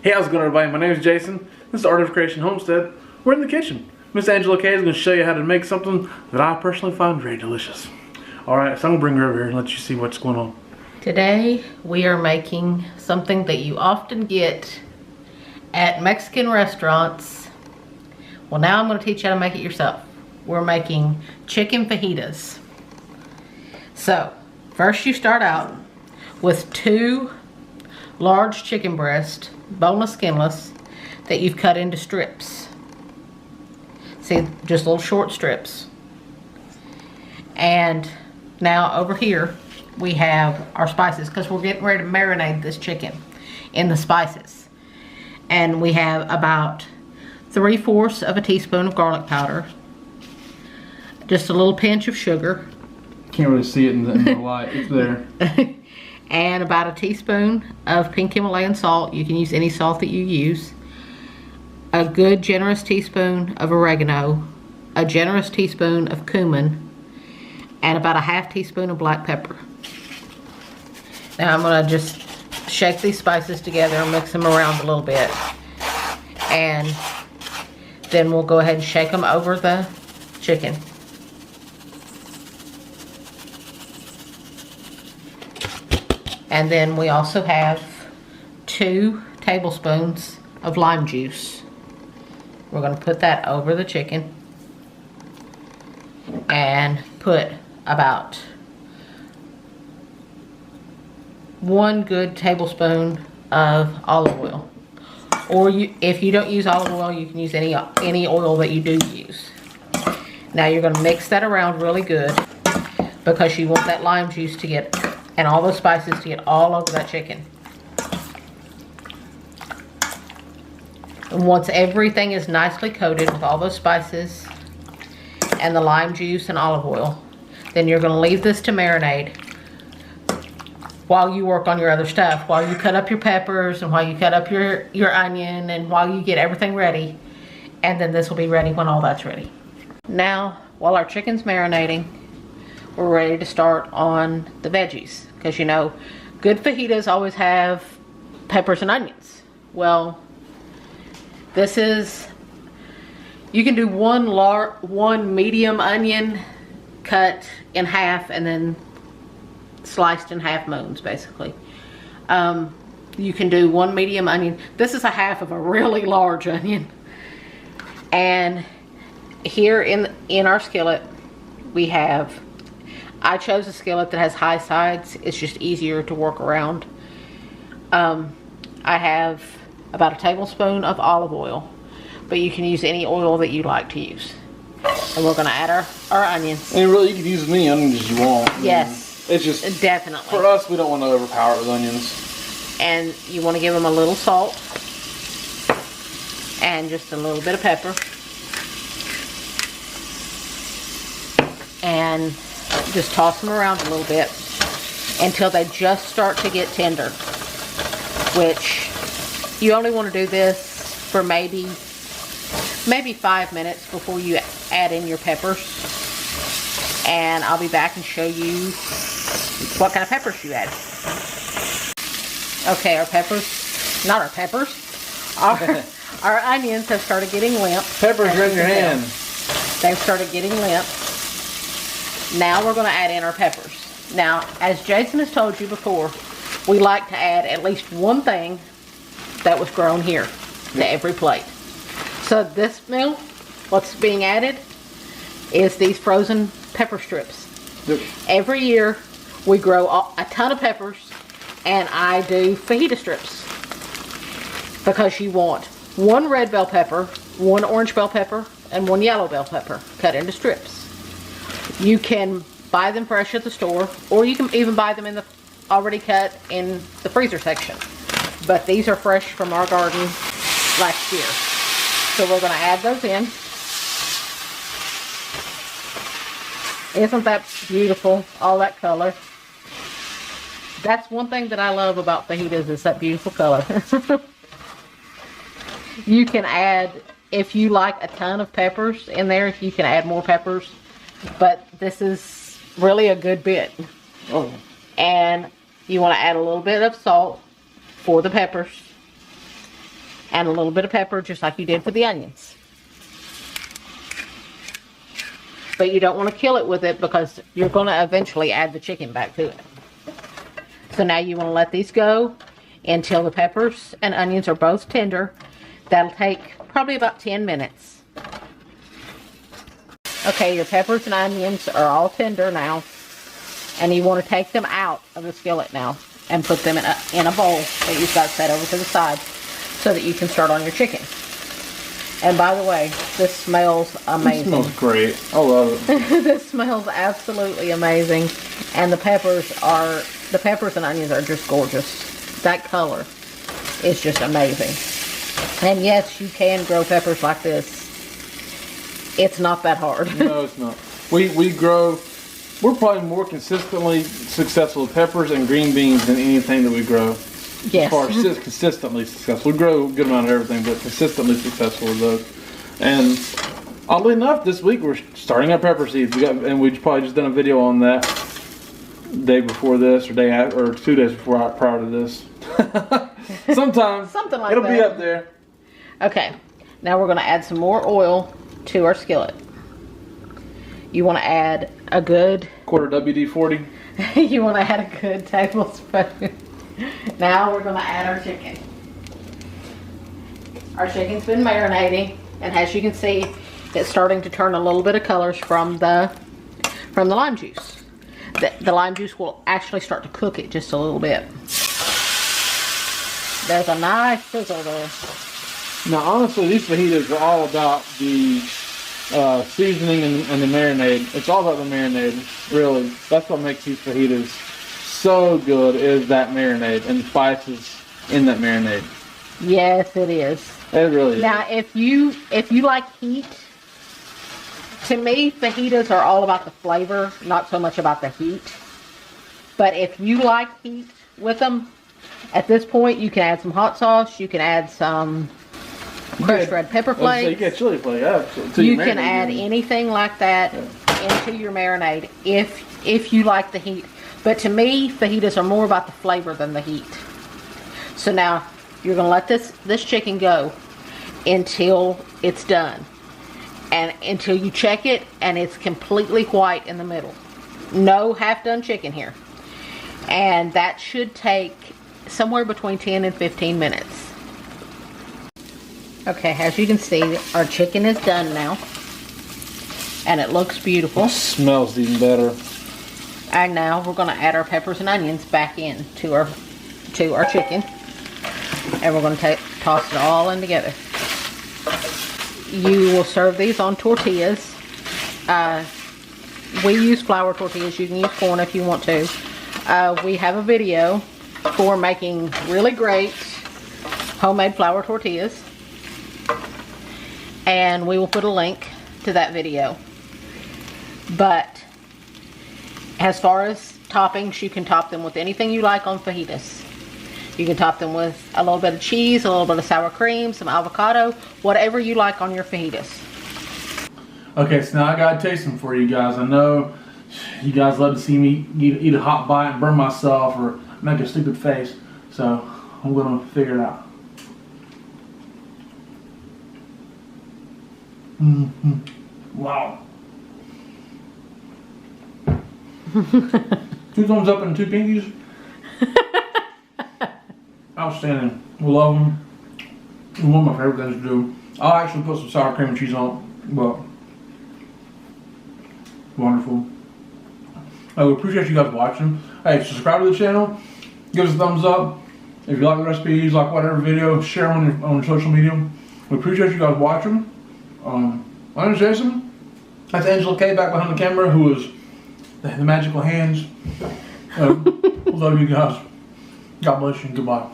Hey, how's it going, everybody? My name is Jason. This is Art of Creation Homestead. We're in the kitchen. Miss Angela Kay is going to show you how to make something that I personally find very delicious. Alright, so I'm going to bring her over here and let you see what's going on. Today we are making something that you often get at Mexican restaurants. Well, now I'm going to teach you how to make it yourself. We're making chicken fajitas. So, first you start out with 2 large chicken breasts, boneless, skinless, that you've cut into strips. See, just little short strips. And now over here we have our spices, because we're getting ready to marinate this chicken in the spices. And we have about 3/4 of a teaspoon of garlic powder, just a little pinch of sugar. Can't really see it in the light. It's there. And about a teaspoon of pink Himalayan salt. You can use any salt that you use. A good generous teaspoon of oregano, a generous teaspoon of cumin, and about a ½ teaspoon of black pepper. Now I'm going to just shake these spices together and mix them around a little bit. And then we'll go ahead and shake them over the chicken. And then we also have 2 tablespoons of lime juice. We're going to put that over the chicken and put about 1 good tablespoon of olive oil. Or if you don't use olive oil, you can use any oil that you do use. Now you're going to mix that around really good, because you want that lime juice to get, and all those spices to get all over that chicken. And once everything is nicely coated with all those spices and the lime juice and olive oil, then you're going to leave this to marinate while you work on your other stuff, while you cut up your peppers and while you cut up your onion and while you get everything ready. And then this will be ready when all that's ready. Now, while our chicken's marinating, we're ready to start on the veggies, because you know, good fajitas always have peppers and onions. Well, this is, you can do one medium onion cut in half and then sliced in half moons, basically. You can do 1 medium onion. This is a half of a really large onion. And here in our skillet, we have, I chose a skillet that has high sides. It's just easier to work around. I have about a tablespoon of olive oil, but you can use any oil that you like to use. And we're going to add our onions. And really, you can use as many onions as you want. Yes. It's just, definitely. for us, we don't want to overpower it with onions. And you want to give them a little salt and just a little bit of pepper. And just toss them around a little bit until they just start to get tender, which you only want to do this for maybe 5 minutes before you add in your peppers. And I'll be back and show you what kind of peppers you add. Okay, our onions have started getting limp. Peppers are in your hand. They've started getting limp. Now we're going to add in our peppers. Now, as Jason has told you before, we like to add at least one thing that was grown here to every plate. So this meal, what's being added is these frozen pepper strips. Yep. Every year we grow a ton of peppers, and I do fajita strips, because you want 1 red bell pepper, 1 orange bell pepper, and 1 yellow bell pepper cut into strips. You can buy them fresh at the store, or you can even buy them already cut in the freezer section. But these are fresh from our garden last year. So we're going to add those in. Isn't that beautiful? All that color. That's one thing that I love about fajitas, is that beautiful color. You can add, if you like a ton of peppers in there, you can add more peppers. But this is really a good bit. Oh. And you want to add a little bit of salt for the peppers. And a little bit of pepper, just like you did for the onions. But you don't want to kill it with it because you're going to eventually add the chicken back to it. So now you want to let these go until the peppers and onions are both tender. That'll take probably about 10 minutes. Okay, your peppers and onions are all tender now. And you want to take them out of the skillet now and put them in a bowl that you've got set over to the side so that you can start on your chicken. And by the way, this smells amazing. It smells great. I love it. This smells absolutely amazing. And the peppers and onions are just gorgeous. That color is just amazing. And yes, you can grow peppers like this. It's not that hard. No, it's not. We're probably more consistently successful with peppers and green beans than anything that we grow. Yes. As far as consistently successful. We grow a good amount of everything, but consistently successful with those. And oddly enough, this week we're starting our pepper seeds. We probably just done a video on that day before this, or day after, or 2 days prior to this. Sometime. Something like It'll that. be up there. Okay, now we're going to add some more oil to our skillet. You want to add a good quarter WD-40. You want to add a good tablespoon. Now we're going to add our chicken. Our chicken's been marinating, and as you can see, it's starting to turn a little bit of colors from the lime juice. The lime juice will actually start to cook it just a little bit. There's a nice sizzle there. Now, honestly, these fajitas are all about the seasoning and the marinade. It's all about the marinade, really. That's what makes these fajitas so good, is that marinade and the spices in that marinade. Yes, it is. It really is. Now, if you like heat, to me, fajitas are all about the flavor, not so much about the heat. But if you like heat with them, at this point, you can add some hot sauce. You can add some crushed red pepper flakes. You get chili flakes. Yeah, you can add anything like that into your marinade if you like the heat. But to me, fajitas are more about the flavor than the heat. So now you're going to let this chicken go until it's done. And until you check it and it's completely white in the middle. No half-done chicken here. And that should take somewhere between 10 and 15 minutes. Okay, as you can see, our chicken is done now. And it looks beautiful. It smells even better. And now we're going to add our peppers and onions back in to our chicken. And we're going to toss it all in together. You will serve these on tortillas. We use flour tortillas. You can use corn if you want to. We have a video for making really great homemade flour tortillas. And we will put a link to that video. But as far as toppings, you can top them with anything you like on fajitas. You can top them with a little bit of cheese, a little bit of sour cream, some avocado, whatever you like on your fajitas. Okay, so now I gotta taste them for you guys. I know you guys love to see me eat a hot bite and burn myself or make a stupid face, so I'm gonna figure it out. Wow. 2 thumbs up and 2 pinkies. Outstanding. We love them. It's one of my favorite things to do. I'll actually put some sour cream and cheese on it, but wonderful. I would appreciate you guys watching. Hey, subscribe to the channel. Give us a thumbs up. If you like the recipes, like whatever video, share them on your social media. We appreciate you guys watching. My name is Jason. That's Angela K back behind the camera, who is the magical hands. Love you guys. God bless you and goodbye.